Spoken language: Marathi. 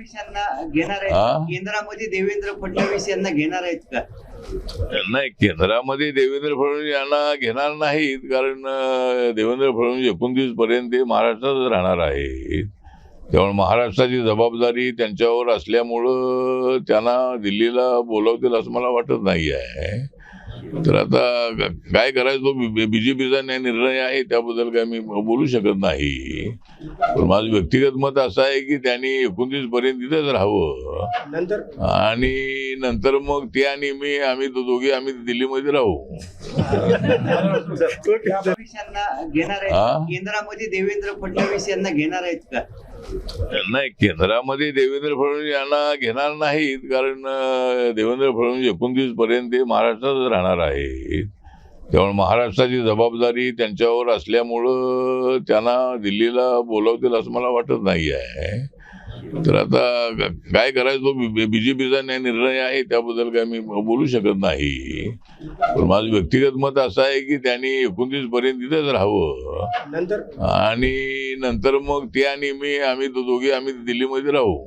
फडणवीस यांना घेणार आहेत हा? का? केंद्रामध्ये देवेंद्र फडणवीस यांना घेणार आहेत का? नाही, केंद्रामध्ये देवेंद्र फडणवीस यांना घेणार नाहीत, कारण देवेंद्र फडणवीस 29 पर्यंत ते महाराष्ट्रातच राहणार आहेत. त्यामुळे महाराष्ट्राची जबाबदारी त्यांच्यावर असल्यामुळं त्यांना दिल्लीला बोलवतील असं मला वाटत नाही आहे. तर आता काय करायचं, तो बीजेपीचा निर्णय आहे, त्याबद्दल काय मी बोलू शकत नाही. पण माझं व्यक्तिगत मत असं आहे की त्यांनी 29 पर्यंत तिथेच राहावं, आणि नंतर मग ते आणि आम्ही दोघे दिल्लीमध्ये राहू. फडणवीस यांना घेणार आहेत हा? का? केंद्रामध्ये देवेंद्र फडणवीस यांना घेणार आहेत का? नाही, केंद्रामध्ये देवेंद्र फडणवीस यांना घेणार नाहीत, कारण देवेंद्र फडणवीस 29 पर्यंत ते महाराष्ट्रातच राहणार आहेत. त्यामुळे महाराष्ट्राची जबाबदारी त्यांच्यावर असल्यामुळं त्यांना दिल्लीला बोलवतील असं मला वाटत नाही आहे. तर आता काय करायचं, तो बीजेपीचा निर्णय आहे, त्याबद्दल काय मी बोलू शकत नाही. पण माझं व्यक्तिगत मत असं आहे की त्यांनी 29 पर्यंत तिथेच राहावं, आणि नंतर मग ते आणि आम्ही दोघे दिल्लीमध्ये राहू.